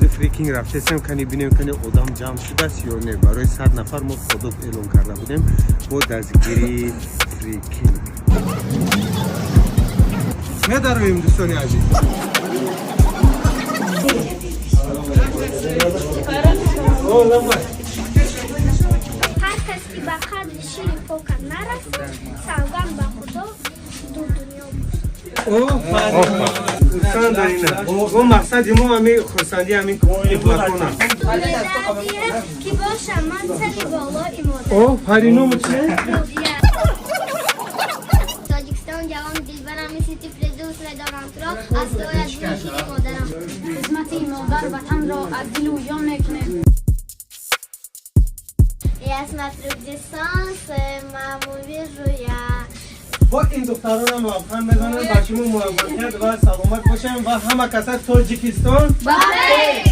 فریکینگ رفتیم کنی بینیم کنی آدم جمع شده است یا نه. برای 100 نفر ما هدف اعلام کرده بودیم با دستگیری فریکینگ. می‌دارویم دوستان عزیز. هر کس که به قدر شیر پوکر نرسه سوگن به خدا دو دنیا بود. دوستان دارینه و مقصد ما همین خرسندی همین پلاتونه که باشه من سری بالا ایماده پرینو مچه؟ تاجیکستان جوان دلبرم مثل طفل دوست ندارم تو را از تو از شیر مادرم خدمت مادر وطن را از دل و جان میکنه. اسمت رودستانس معمولی رویا با این دختران هم لبخند بزنن بچه‌مون موفقیت و سلامت باشن و همه کسا تاجیکستان